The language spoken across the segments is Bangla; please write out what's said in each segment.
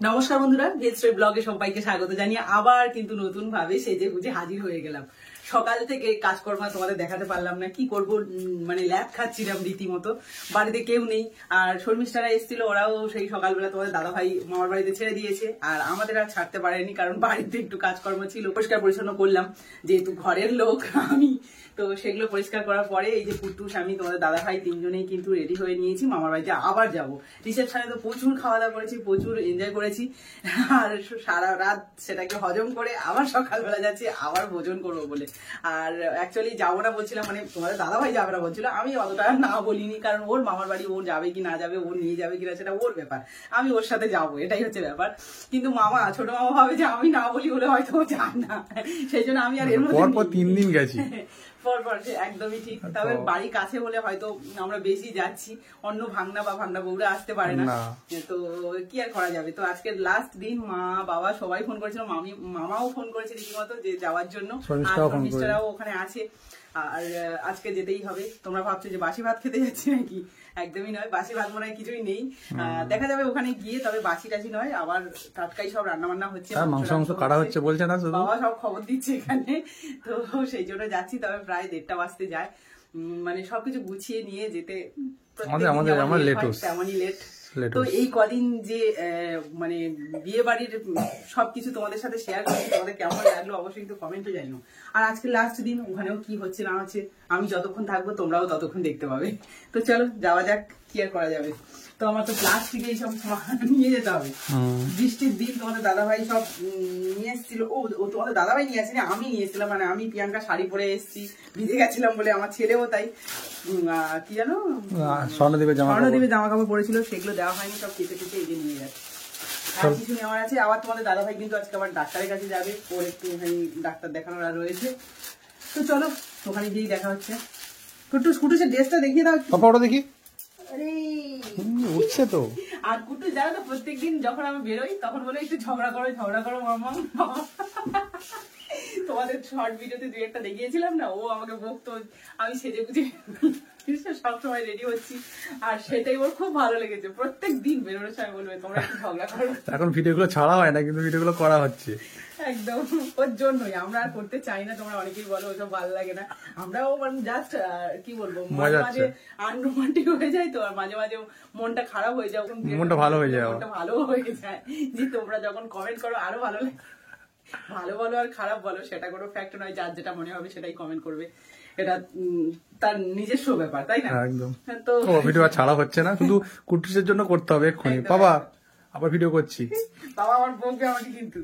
নমস্কার বন্ধুরা, ভেজস্টোরি ব্লগে সবাইকে স্বাগত জানিয়ে আবার কিন্তু নতুন ভাবে সেজে গুজে হাজির হয়ে গেলাম। সকাল থেকে কাজকর্ম তোমাদের দেখাতে পারলাম না, কি করব, মানে ল্যাব খাচ্ছিলাম রীতিমতো। বাড়িতে কেউ নেই, আর শর্মিষ্ঠারা এসেছিল, ওরাও সেই সকালবেলা তোমাদের দাদা ভাই মামার বাড়িতে ছেড়ে দিয়েছে, আর আমাদের আর ছাড়তে পারেনি, কারণ বাড়িতে একটু কাজকর্ম ছিল। পরিষ্কার পরিচ্ছন্ন করলাম, যেহেতু ঘরের লোক আমি, তো সেগুলো পরিষ্কার করার পরে এই যে পুট্টুস আমি তোমাদের দাদা ভাই তিনজনেই কিন্তু রেডি হয়ে নিয়েছি, মামার বাড়িতে আবার যাব। রিসেপশনে তো প্রচুর খাওয়া দাওয়া করেছি, প্রচুর এনজয় করেছি, আর সারা রাত সেটাকে হজম করে আবার সকালবেলা যাচ্ছি আবার ভোজন করবো বলে। আর অ্যাকচুয়ালি যাবো না বলছিলাম, মানে তোমাদের দাদা ভাই যাবে না বলছিল, আমি অতটা না বলিনি, কারণ ওর মামার বাড়ি ও যাবে কি না যাবে, ও নিয়ে যাবে কিনা সেটা ওর ব্যাপার, আমি ওর সাথে যাবো, এটাই হচ্ছে ব্যাপার। কিন্তু মামা, ছোট মামা ভাবে যে আমি না বলি বলে হয়তো ও যায় না, সেই জন্য আমি আর এর মধ্যে 3 দিন গেছি পরপর। একদমই ঠিক। তবে বাড়ি কাছে হলে হয়তো আমরা বেশি যাচ্ছি, অন্য ভাগনা বা ভাগনা বউরা আসতে পারে না, তো কি আর করা যাবে। তো আজকের লাস্ট দিন, মা বাবা সবাই ফোন করেছিল, মামাও ফোন করেছে রীতিমতো যে যাওয়ার জন্য, আর মিস্টাররাও ওখানে আছে, আর আজকে যেতেই হবে। তোমরা ভাবছো যে বাসি ভাত খেতে যাচ্ছি নাকি? একদমই নয়, বাসি ভাত মনে হয় কিছুই নেই, দেখা যাবে ওখানে গিয়ে। তবে বাসি টাসি নয়, আবার টাটকাই সব রান্না বান্না হচ্ছে, মাংস কাটা হচ্ছে বলছে না, বাবা সব খবর দিচ্ছে এখানে, তো সেই জন্য যাচ্ছি। তবে প্রায় 1:30 বাজতে যায়, মানে সবকিছু গুছিয়ে নিয়ে যেতে তেমনই লেট। তো এই কদিন যে মানে বিয়ে বাড়ির সবকিছু তোমাদের সাথে শেয়ার করছি, তোমাদের কেমন লাগলো অবশ্যই কিন্তু কমেন্টে জানিও। আর আজকে লাস্ট দিন, ওখানেও কি হচ্ছে না হচ্ছে আমি যতক্ষণ থাকবো তোমরাও ততক্ষণ দেখতে পাবে। তো চলো যাওয়া যাক, কি আর করা যাবে। তো আমার তো প্লাস্টিকে এইসব নিয়ে যেতে হবে, বৃষ্টির দিন। তোমাদের দাদাভাই সব নিয়ে এসেছিল, ও তোমাদের দাদাভাই নিয়ে আসেনি, আমি নিয়ে এসেছিলাম, মানে আমি প্রিয়াঙ্কা শাড়ি পরে এসেছি, ভিজে গেছিলাম বলে, আমার ছেলেও তাই, কি জানো স্বর্ণদ্বীপের জামা কাপড় পরেছিল, সেগুলো দেওয়া হয়নি, সব কেটে কেটে এই যে নিয়ে যাচ্ছে। আর কিছু নেওয়ার আছে। আবার তোমাদের দাদাভাই কিন্তু আজকে আবার ডাক্তারের কাছে যাবে, ওর একটুখানি ডাক্তার দেখানোর আর রয়েছে। তো চলো ওখানে গিয়েই দেখা হচ্ছে। কুটুসের ড্রেসটা দেখিয়ে দাও, ওটা দেখি। উঠছে তো। আর কুটু জানো তো, প্রত্যেকদিন যখন আমি বেরোই তখন বলে একটু ঝগড়া করো মামা। তোমাদের শর্ট ভিডিওতে 2-1টা দেখিয়েছিলাম না, ও আমাকে বকতো, আমি সেজে গুজে সবসময় রেডি হচ্ছি, আর সেটাই ওর খুব ভালো লেগেছে। প্রত্যেক দিন বেরোনোর সময় বলবে তোমরা একটু ঝগড়া করো। এখন ভিডিওগুলো ছাড়া হয় না, কিন্তু ভিডিওগুলো করা হচ্ছে একদম ওর জন্যই। আমরা আর করতে চাই না, তোমরা অনেকেই বলো ওসব ভালো লাগে না, আমরাও জাস্ট কি বলবো, মাঝে মাঝে আনরোমান্টিক হয়ে যায় তো, আর মাঝে মাঝে মনটা খারাপ হয়ে যায়, মনটা ভালো হয়ে যায়, যে তোমরা যখন কমেন্ট করো আরো ভালো লাগে। ভালো বলো আর খারাপ বলো, সেটা কোনো ফ্যাক্ট নয়, যার যেটা মনে হবে সেটাই কমেন্ট করবে, এটা তার নিজস্ব ব্যাপার, তাই না? একদম। তো ভিডিও ছাড়া হচ্ছে না, শুধু কুটুসের জন্য করতে হবে এক্ষুনি। বাবা আবার ভিডিও করছি, বাবা আমার বকবে আমাকে, কিন্তু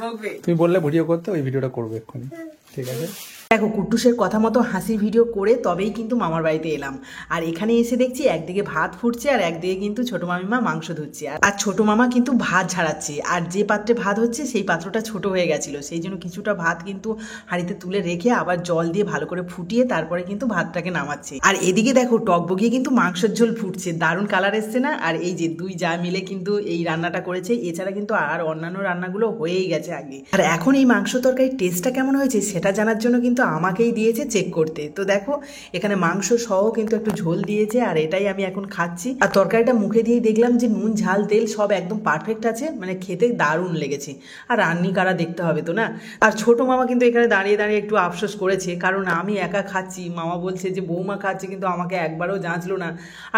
বকবে। তুমি বললে ভিডিও করতে, ওই ভিডিওটা করবে এক্ষুনি, ঠিক আছে? দেখো, কুট্টুসের কথা মতো হাসির ভিডিও করে তবেই কিন্তু মামার বাড়িতে এলাম, আর এখানে এসে দেখছি একদিকে ভাত ফুটছে আর একদিকে কিন্তু ছোট মামিমা মাংস ধুচ্ছে, আর ছোট মামা কিন্তু ভাত ঝাড়াচ্ছে, আর যে পাত্রে ভাত হচ্ছে সেই পাত্রটা ছোট হয়ে গেছিল, সেই জন্য কিছুটা ভাত কিন্তু হাঁড়িতে তুলে রেখে আবার জল দিয়ে ভালো করে ফুটিয়ে তারপরে কিন্তু ভাতটাকে নামাচ্ছে। আর এদিকে দেখো টকবগিয়ে কিন্তু মাংসের ঝোল ফুটছে, দারুণ কালার এসছে না? আর এই যে দুই যা মিলে কিন্তু এই রান্নাটা করেছে, এছাড়া কিন্তু আর অন্যান্য রান্নাগুলো হয়েই গেছে আগে। আর এখন এই মাংস তরকারির টেস্টটা কেমন হয়েছে সেটা জানার জন্য কিন্তু আমাকেই দিয়েছে চেক করতে। তো দেখো এখানে মাংস সহ কিন্তু একটু ঝোল দিয়েছে, আর এটাই আমি এখন খাচ্ছি। আর তরকারিটা মুখে দিয়ে দেখলাম যে নুন ঝাল তেল সব একদম পারফেক্ট আছে, মানে খেতে দারুণ লেগেছে। আর রান্নি কারা দেখতে হবে তো না। আর ছোট মামা কিন্তু এখানে দাঁড়িয়ে দাঁড়িয়ে একটু আফসোস করেছে, কারণ আমি একা খাচ্ছি, মামা বলছে যে বৌমা খাচ্ছে, কিন্তু আমাকে একবারও জাঁচলো না।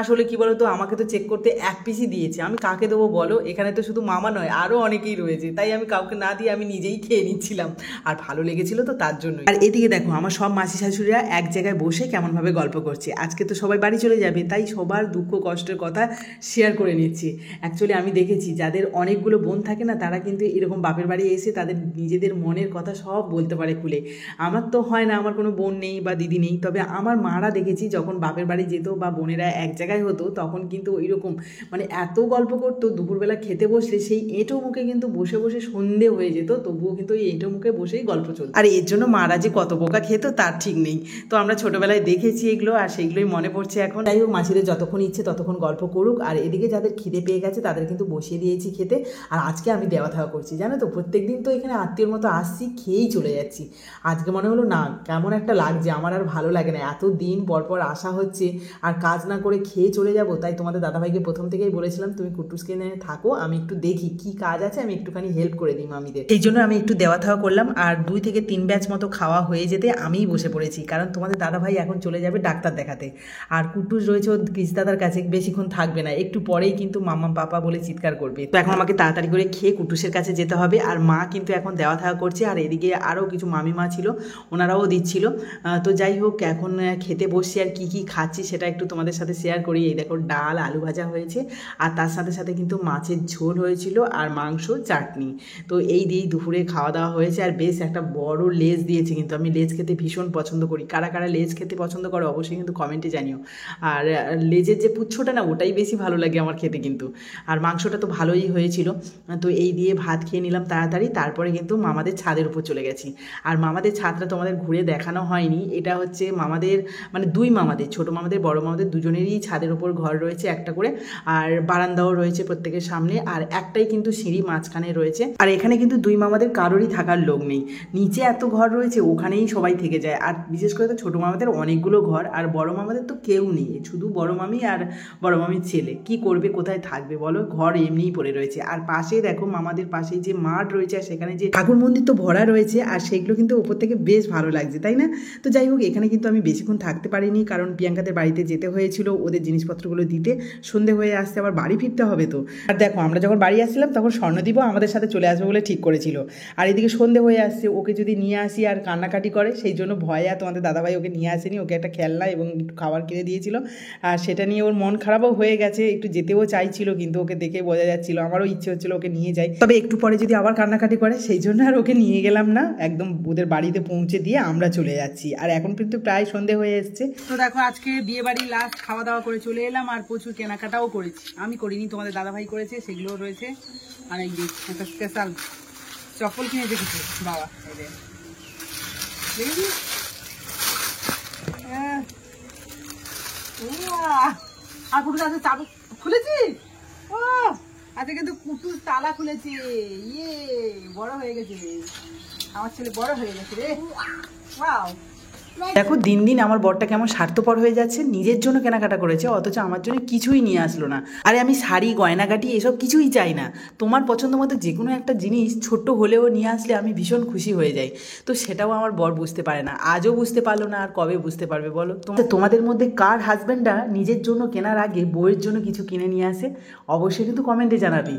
আসলে কি বলতো, আমাকে তো চেক করতে 1 পিসই দিয়েছে, আমি কাকে দেবো বলো? এখানে তো শুধু মামা নয়, আরো অনেকেই রয়েছে, তাই আমি কাউকে না দিয়ে আমি নিজেই খেয়ে নিচ্ছিলাম, আর ভালো লেগেছিল তো তার জন্য। আর এদিকে দেখো আমার সব মাসি শাশুড়িরা এক জায়গায় বসে কেমনভাবে গল্প করছে। আজকে তো সবাই বাড়ি চলে যাবে, তাই সবার দুঃখ কষ্টের কথা শেয়ার করে নিচ্ছি। অ্যাকচুয়ালি আমি দেখেছি যাদের অনেকগুলো বোন থাকে না, তারা কিন্তু এরকম বাপের বাড়ি এসে তাদের নিজেদের মনের কথা সব বলতে পারে খুলে। আমার তো হয় না, আমার কোনো বোন নেই বা দিদি নেই, তবে আমার মারা দেখেছি যখন বাপের বাড়ি যেত বা বোনেরা এক জায়গায় হতো, তখন কিন্তু ওইরকম মানে এত গল্প করতো, দুপুরবেলা খেতে বসলে সেই এঁটো মুখে কিন্তু বসে বসে সন্ধে হয়ে যেত, তবুও কিন্তু ওই এঁটো মুখে বসেই গল্প চলতো। আর এর জন্য মারা যে কত বোকা খেয়ে তো তার ঠিক নেই। তো আমরা ছোটবেলায় দেখেছি এগুলো, আর সেইগুলোই মনে পড়ছে এখন। যাই হোক, মাসিদের যতক্ষণ ইচ্ছে ততক্ষণ গল্প করুক, আর এদিকে যাদের খিদে পেয়ে গেছে তাদের কিন্তু বসিয়ে দিয়েছি খেতে। আর আজকে আমি দেওয়া থাওয়া করছি, জানো তো, প্রত্যেকদিন তো এখানে আত্মীয়র মতো আসছি, খেয়েই চলে যাচ্ছি। আজকে মনে হলো না, কেমন একটা লাগছে, আমার আর ভালো লাগে না, এত দিন পর পর আসা হচ্ছে আর কাজ না করে খেয়ে চলে যাব। তাই তোমাদের দাদাভাইকে প্রথম থেকেই বলেছিলাম তুমি কুটুসকে নিয়ে থাকো, আমি একটু দেখি কি কাজ আছে, আমি একটুখানি হেল্প করে দিই মামিদের। এই জন্য আমি একটু দেওয়া থাওয়া করলাম, আর 2 থেকে 3 ব্যাচ মতো খাওয়া হয়ে যেতে আমিই বসে পড়েছি, কারণ তোমাদের দাদাভাই এখন চলে যাবে ডাক্তার দেখাতে, আর কুটুস রয়েছে ওর দাদার কাছে, বেশিক্ষণ থাকবে না, একটু পরেই কিন্তু মামা পাপা বলে চিৎকার করবে। তো এখন আমাকে তাড়াতাড়ি করে খেয়ে কুটুসের কাছে যেতে হবে। আর মা কিন্তু এখন দেওয়া থাওয়া করছে, আর এদিকে আরও কিছু মামিমা ছিল, ওনারাও দিচ্ছিল। তো যাই হোক, এখন খেতে বসছি, আর কি কি খাচ্ছি সেটা একটু তোমাদের সাথে শেয়ার করি। এই দেখো, ডাল আলু ভাজা হয়েছে, আর তার সাথে সাথে কিন্তু মাছের ঝোল হয়েছিল, আর মাংস চাটনি। তো এই দিয়েই দুপুরে খাওয়া দাওয়া হয়েছে। আর বেশ একটা বড় লেজ দিয়েছে, কিন্তু আমি লেজ খেতে ভীষণ পছন্দ করি। কারা কারা লেজ খেতে পছন্দ করো অবশ্যই কিন্তু কমেন্টে জানিও। আর লেজের যে পুচ্ছটা না, ওটাই বেশি ভালো লাগে আমার খেতে কিন্তু। আর মাংসটা তো ভালোই হয়েছিল। তো এই দিয়ে ভাত খেয়ে নিলাম তাড়াতাড়ি, তারপরে কিন্তু মামাদের ছাদের উপর চলে গেছি। আর মামাদের ছাদটা তোমাদের ঘুরে দেখানো হয়নি, এটা হচ্ছে মামাদের, মানে 2 মামাদের, ছোটো মামাদের বড় মামাদের দুজনেরই ছাদের উপর ঘর রয়েছে একটা করে, আর বারান্দাও রয়েছে প্রত্যেকের সামনে, আর একটাই কিন্তু সিঁড়ি মাঝখানে রয়েছে। আর এখানে কিন্তু 2 মামাদের কারোরই থাকার লোক নেই, নিচে এত ঘর রয়েছে, ওখানেই সবাই থেকে যায়। আর বিশেষ করে তো ছোটো মামাদের অনেকগুলো ঘর, আর বড় মামাদের তো কেউ নেই, শুধু বড় মামি আর বড় মামির ছেলে। কি করবে, কোথায় থাকবে বলো, ঘর এমনিই পড়ে রয়েছে। আর পাশে দেখো, মামাদের পাশে যে মাঠ রয়েছে, আর সেখানে যে ঠাকুর মন্দির তো ভরা রয়েছে, আর সেগুলো কিন্তু ওপর থেকে বেশ ভালো লাগছে, তাই না? তো যাই হোক, এখানে কিন্তু আমি বেশিক্ষণ থাকতে পারিনি, কারণ প্রিয়াঙ্কাদের বাড়িতে যেতে হয়েছিল ওদের জিনিসপত্রগুলো দিতে, সন্ধে হয়ে আসতে আবার বাড়ি ফিরতে হবে তো। আর দেখো, আমরা যখন বাড়ি আসছিলাম তখন স্বর্ণদীপও আমাদের সাথে চলে আসবে বলে ঠিক করেছিল। আর এদিকে সন্ধে হয়ে আসছে, ওকে যদি নিয়ে আসি আর কান্নাকাটি করে, সেই জন্য ভয়ে আর তোমাদের দাদাভাই ওকে নিয়ে আসেনি, ওকে একটা খেলনা এবং একটু খাবার কিনে দিয়েছিল। আর সেটা নিয়ে ওর মন খারাপও হয়ে গেছে, একটু যেতেও চাইছিল, কিন্তু ওকে দেখে বোঝা যাচ্ছিল, আমারও ইচ্ছে হচ্ছিল ওকে নিয়ে যাই, তবে একটু পরে যদি আবার কান্নাকাটি করে, সেই জন্য আর ওকে নিয়ে গেলাম না। একদম ওদের বাড়িতে পৌঁছে দিয়ে আমরা চলে যাচ্ছি। আর এখন কিন্তু প্রায় সন্ধে হয়ে এসছে। তো দেখো, আজকে বিয়ে বাড়ি লাস্ট খাওয়া দাওয়া করে চলে এলাম, আর প্রচুর কেনাকাটাও করেছি। আমি করিনি, তোমাদের দাদাভাই করেছে, সেগুলো রয়েছে। আর এই যে একটা স্পেশাল চপ্পল কিনেছে কিছু বাবা, দেখেছিস? আর কুটুস আজকে চাবি খুলেছি, ও আজকে কিন্তু কুটুস তালা খুলেছে। ইয়ে, বড় হয়ে গেছে আমার ছেলে, বড় হয়ে গেছে রে। ওয়াও, দেখো দিন দিন আমার বরটা কেমন স্বার্থপর হয়ে যাচ্ছে, নিজের জন্য কেনাকাটা করেছে, অথচ আমার জন্য কিছুই নিয়ে আসলো না। আরে আমি শাড়ি গয়নাগাটি এসব কিছুই চাই না, তোমার পছন্দ মতো যে কোনো একটা জিনিস ছোট্ট হলেও নিয়ে আসলে আমি ভীষণ খুশি হয়ে যাই। তো সেটাও আমার বর বুঝতে পারে না, আজও বুঝতে পারলো না, আর কবে বুঝতে পারবে বলো? তোমাদের মধ্যে কার হাজব্যান্ডরা নিজের জন্য কেনার আগে বউয়ের জন্য কিছু কিনে নিয়ে আসে, অবশ্যই কিন্তু কমেন্টে জানাবি।